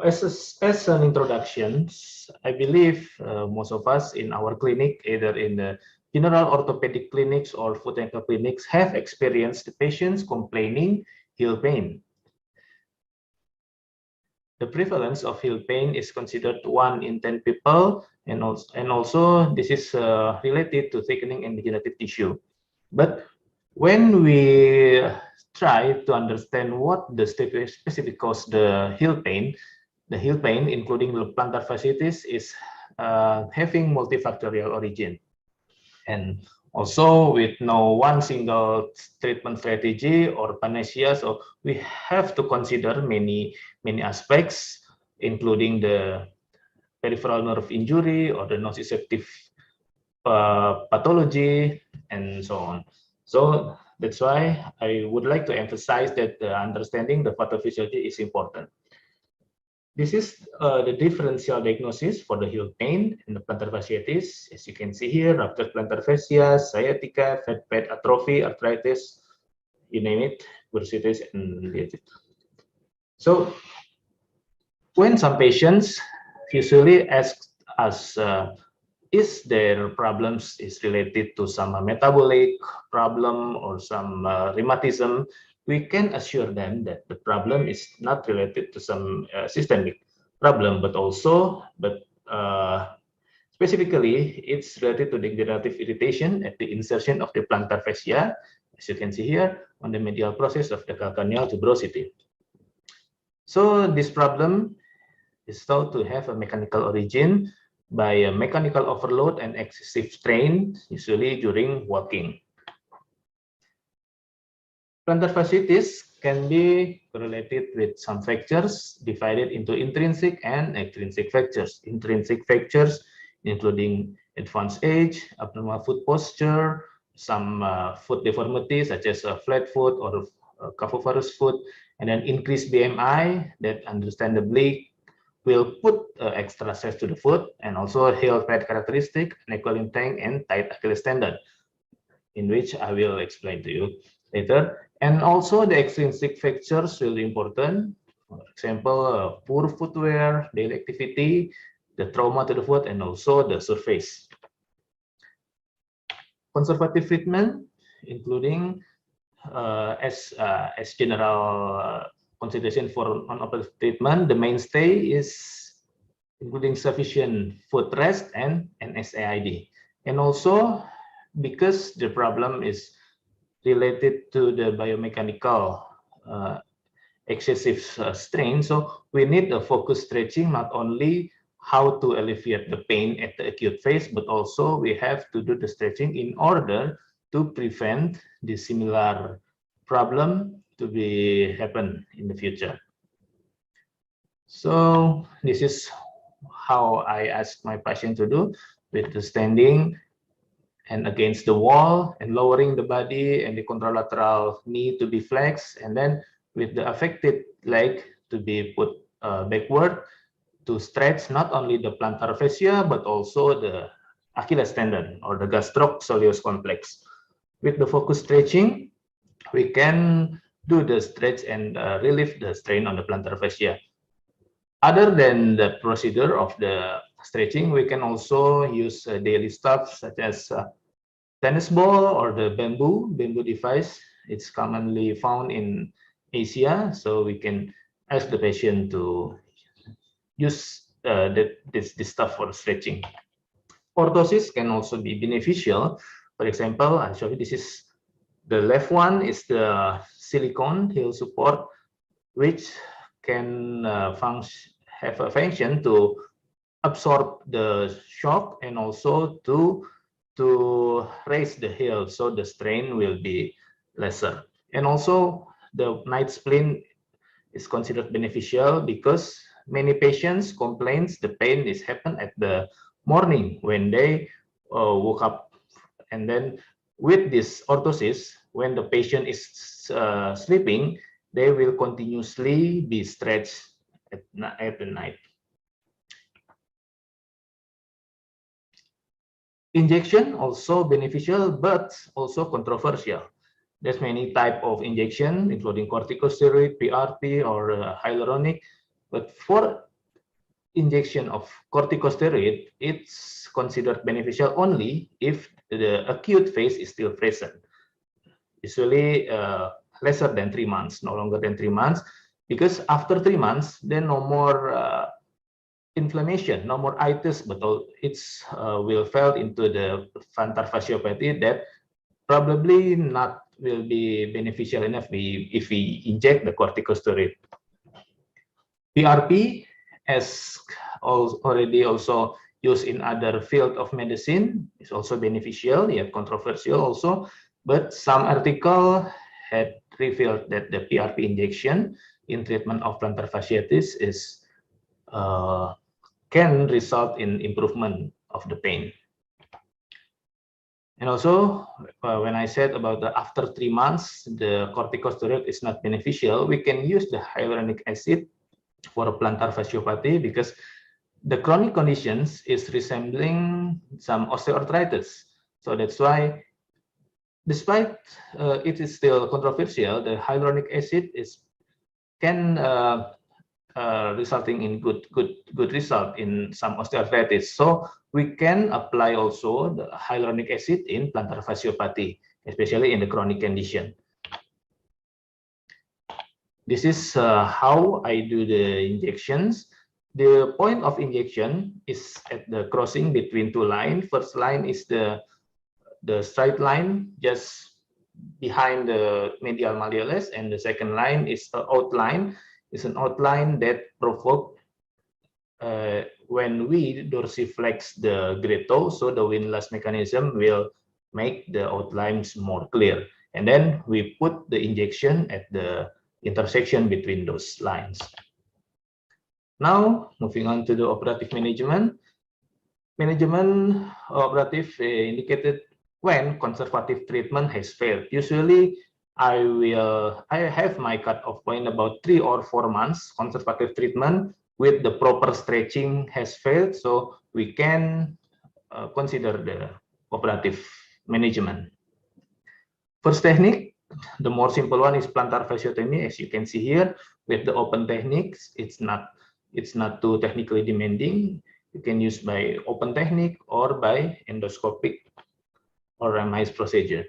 as an introduction, I believe most of us in our clinic, either in the general orthopedic clinics or foot ankle clinics, have experienced the patients complaining heel pain. The prevalence of heel pain is considered 1 in 10 people, and also this is related to thickening and degenerative tissue. But when we try to understand what the specific cause the heel pain, including the plantar fasciitis, is having multifactorial origin. And also with no one single treatment strategy or panacea, so we have to consider many aspects, including the peripheral nerve injury or the nociceptive pathology and so on. So that's why I would like to emphasize that understanding the pathophysiology is important. This is the differential diagnosis for the heel pain and the plantar fasciitis. As you can see here, ruptured plantar fascia, sciatica, fat pad atrophy, arthritis, you name it, bursitis, and related. So when some patients usually ask us, is their problems is related to some metabolic problem or some rheumatism, we can assure them that the problem is not related to some systemic problem, but specifically it's related to degenerative irritation at the insertion of the plantar fascia, as you can see here, on the medial process of the calcaneal tuberosity. So this problem is thought to have a mechanical origin by a mechanical overload and excessive strain, usually during walking. Plantar fasciitis can be correlated with some fractures divided into intrinsic and extrinsic fractures. Intrinsic fractures including advanced age, abnormal foot posture, some foot deformities such as a flat foot or a cavovarus foot, and then increased BMI that understandably will put extra stress to the foot, and also a heel pad characteristic, Neckel-Lintang, and tight Achilles tendon, in which I will explain to you later. And also the extrinsic fractures really important. For example, poor footwear, daily activity, the trauma to the foot, and also the surface. Conservative treatment, including as general consideration for non-operative treatment, the mainstay is including sufficient foot rest and NSAID. And also, because the problem is related to the biomechanical excessive strain, so we need a focused stretching, not only how to alleviate the pain at the acute phase, but also we have to do the stretching in order to prevent the similar problem to be happen in the future. So this is how I ask my patient to do, with the standing and against the wall and lowering the body and the contralateral knee to be flexed, and then with the affected leg to be put backward to stretch not only the plantar fascia but also the Achilles tendon or the gastrosoleus complex. With the focus stretching, we can do the stretch and relieve the strain on the plantar fascia. Other than the procedure of the stretching, we can also use daily stuff such as tennis ball or the bamboo device. It's commonly found in Asia, so we can ask the patient to use this stuff for stretching. Orthosis can also be beneficial. For example, I'll show you, this is the left one is the silicone heel support, which can have a function to absorb the shock and also to raise the heel, so the strain will be lesser. And also the night splint is considered beneficial because many patients complains the pain is happen at the morning when they woke up, and then with this orthosis, when the patient is sleeping, they will continuously be stretched at the night. Injection also beneficial, but also controversial. There's many type of injection, including corticosteroid, PRP, or hyaluronic. But for injection of corticosteroid, it's considered beneficial only if the acute phase is still present. Usually lesser than 3 months, no longer than 3 months, because after 3 months, then no more inflammation, no more itis, but it's will fall into the plantar fasciopathy that probably not will be beneficial enough if we inject the corticosteroid. PRP, as already also used in other field of medicine, is also beneficial, yet controversial also. But some article had revealed that the PRP injection in treatment of plantar fasciitis is can result in improvement of the pain. And also, when I said about the after 3 months, the corticosteroid is not beneficial, we can use the hyaluronic acid for plantar fasciopathy because the chronic conditions is resembling some osteoarthritis. So that's why, despite it is still controversial, the hyaluronic acid can resulting in good result in some osteoarthritis. So we can apply also the hyaluronic acid in plantar fasciopathy, especially in the chronic condition. This is how I do the injections. The point of injection is at the crossing between two lines. First line is the straight line just behind the medial malleolus, and the second line is the outline. It's an outline that provoke when we dorsiflex the great toe, so the windlass mechanism will make the outlines more clear. And then we put the injection at the intersection between those lines. Now, moving on to the operative management. Management operative indicated when conservative treatment has failed. Usually, I have my cutoff point about 3 or 4 months conservative treatment with the proper stretching has failed, so we can consider the operative management. First technique, the more simple one is plantar fasciotomy. As you can see here, with the open techniques, it's not too technically demanding. You can use by open technique or by endoscopic or randomized procedure.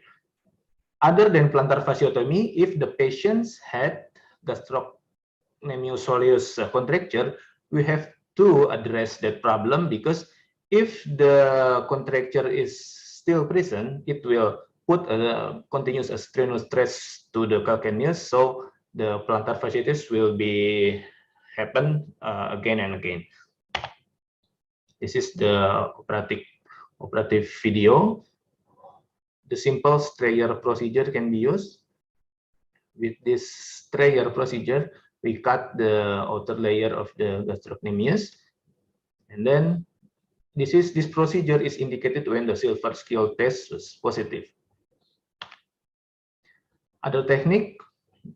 Other than plantar fasciotomy, if the patients had gastrocnemius soleus contracture, we have to address that problem, because if the contracture is still present, it will put a continuous strenuous stress to the calcaneus, so the plantar fasciitis will be happen again and again. This is the operative video. The simple strayer procedure can be used. With this strayer procedure, we cut the outer layer of the gastrocnemius, and then this procedure is indicated when the silver scale test was positive. Other technique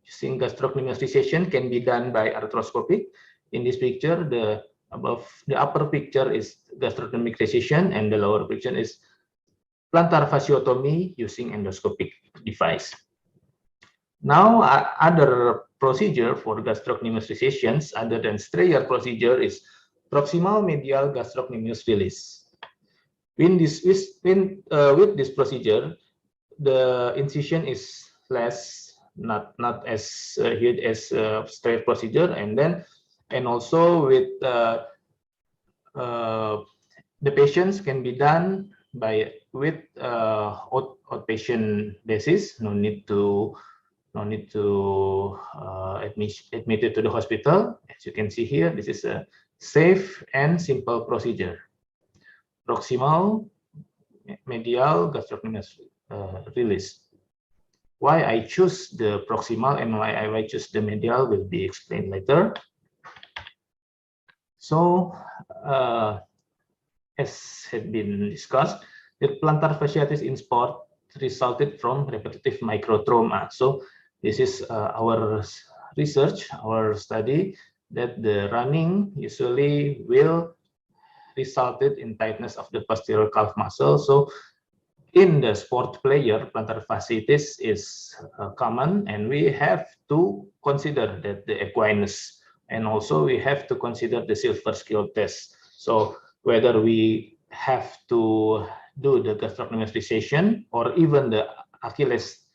using gastrocnemius recession can be done by arthroscopic. In this picture, the upper picture is gastrocnemic recession, and the lower picture is plantar fasciotomy using endoscopic device. Now, other procedure for gastrocnemius recessions other than strayer procedure is proximal medial gastrocnemius release. With this procedure, the incision is less, not as huge as strayer procedure, and also with the patients can be done with outpatient basis. No need to admitted to the hospital. As you can see here, this is a safe and simple procedure. Proximal medial gastrocnemius release. Why I choose the proximal and why I choose the medial will be explained later. So, as had been discussed, the plantar fasciitis in sport resulted from repetitive microtrauma. So this is our research, our study, that the running usually will resulted in tightness of the posterior calf muscle. So in the sport player, plantar fasciitis is common, and we have to consider that the equinus And also we have to consider the silver skill test. So whether we have to do the gastrocnemius fixation or even the Achilles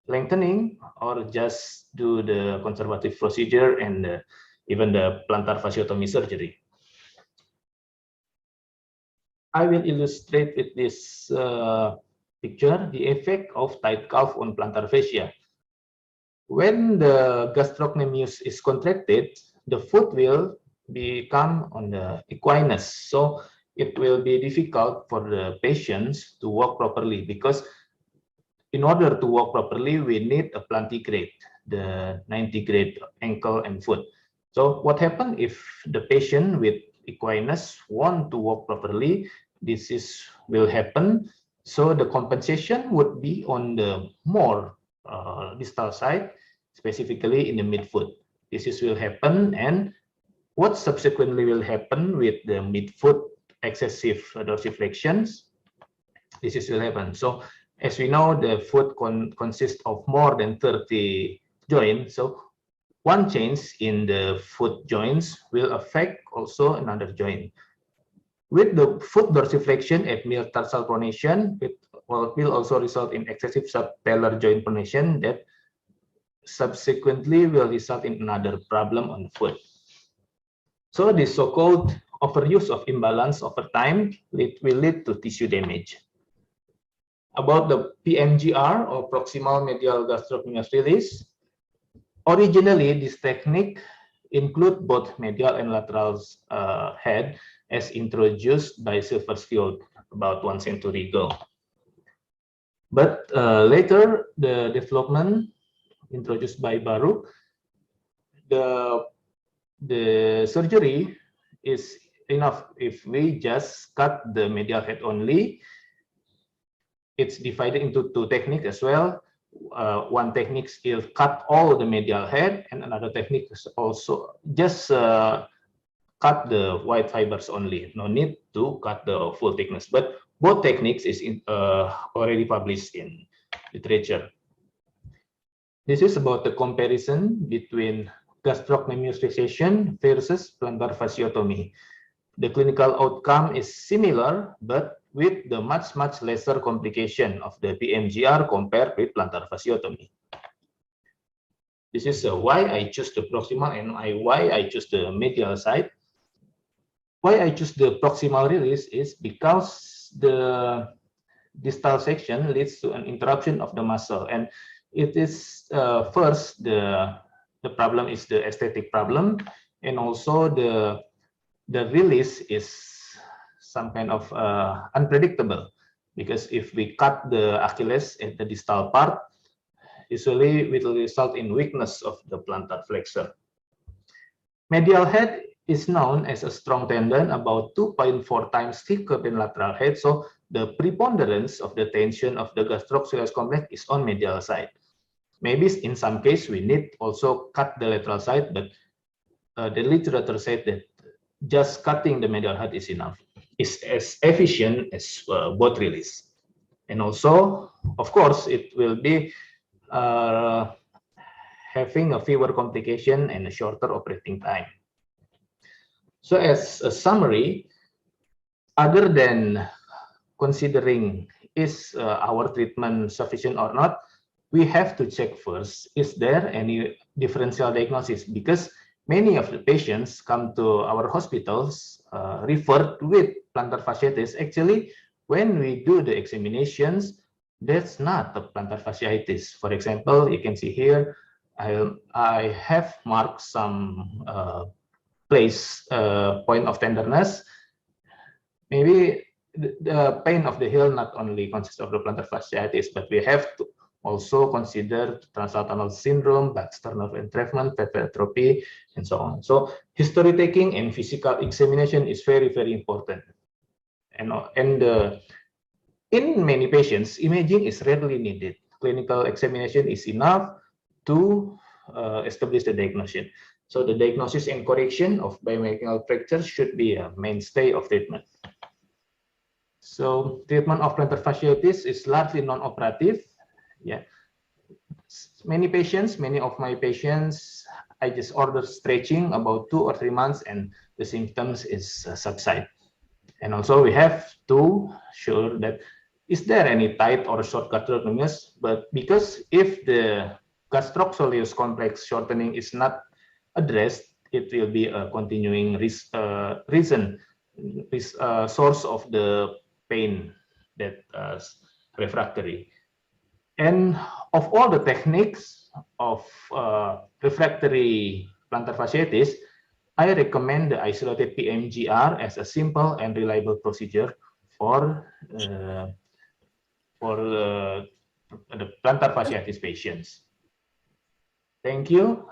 lengthening, or just do the conservative procedure and even the plantar fasciotomy surgery. I will illustrate with this picture the effect of tight calf on plantar fascia. When the gastrocnemius is contracted, the foot will become on the equinus. So it will be difficult for the patients to walk properly, because in order to walk properly, we need a plantigrade, the 90-grade ankle and foot. So what happens if the patient with equinus want to walk properly? This will happen. So the compensation would be on the more distal side, specifically in the midfoot. This will happen, and what subsequently will happen with the midfoot excessive dorsiflexions? This will happen. So as we know, the foot consists of more than 30 joints. So one change in the foot joints will affect also another joint. With the foot dorsiflexion at metatarsal pronation, it will also result in excessive subtalar joint pronation that subsequently will result in another problem on the foot. So this so-called overuse of imbalance over time will lead to tissue damage. About the PMGR, or proximal medial gastrocnemius release, originally this technique include both medial and lateral head, as introduced by Silversfield about 1 century ago. But later, the development introduced by Baruch, the surgery is enough if we just cut the medial head only. It's divided into two techniques as well. One technique is cut all the medial head, and another technique is also just cut the white fibers only. No need to cut the full thickness. But both techniques is already published in literature. This is about the comparison between gastrocnemius fixation versus plantar fasciotomy. The clinical outcome is similar, but with the much lesser complication of the PMGR compared with plantar fasciotomy. This is why I choose the proximal and why I choose the medial side. Why I choose the proximal release is because the distal section leads to an interruption of the muscle, and it is first the problem is the aesthetic problem, and also the release is some kind of unpredictable, because if we cut the Achilles at the distal part, usually it will result in weakness of the plantar flexor. Medial head is known as a strong tendon, about 2.4 times thicker than lateral head. So the preponderance of the tension of the gastrococcygiosis complex is on medial side. Maybe in some case we need also cut the lateral side, but the literature said that just cutting the medial head is enough. Is as efficient as both release. And also, of course, it will be having a fewer complication and a shorter operating time. So as a summary, other than considering is our treatment sufficient or not, we have to check first, is there any differential diagnosis? Because many of the patients come to our hospitals referred with plantar fasciitis. Actually, when we do the examinations, that's not the plantar fasciitis. For example, you can see here, I have marked some point of tenderness. Maybe the pain of the heel not only consists of the plantar fasciitis, but we have to also consider transverse tunnel syndrome, Baxter nerve entrapment, hypertrophy, and so on. So history taking and physical examination is very important. And in many patients, imaging is rarely needed. Clinical examination is enough to establish the diagnosis. So the diagnosis and correction of biomechanical fractures should be a mainstay of treatment. So treatment of plantar fasciitis is largely non-operative. Yeah, many of my patients, I just order stretching about 2 or 3 months and the symptoms is subside. And also we have to sure that is there any tight or short gastrocnemius, but because if the gastrosoleus complex shortening is not addressed, it will be a continuing source of the pain that refractory. And of all the techniques of refractory plantar fasciitis, I recommend the isolated PMGR as a simple and reliable procedure for the plantar fasciitis patients. Thank you.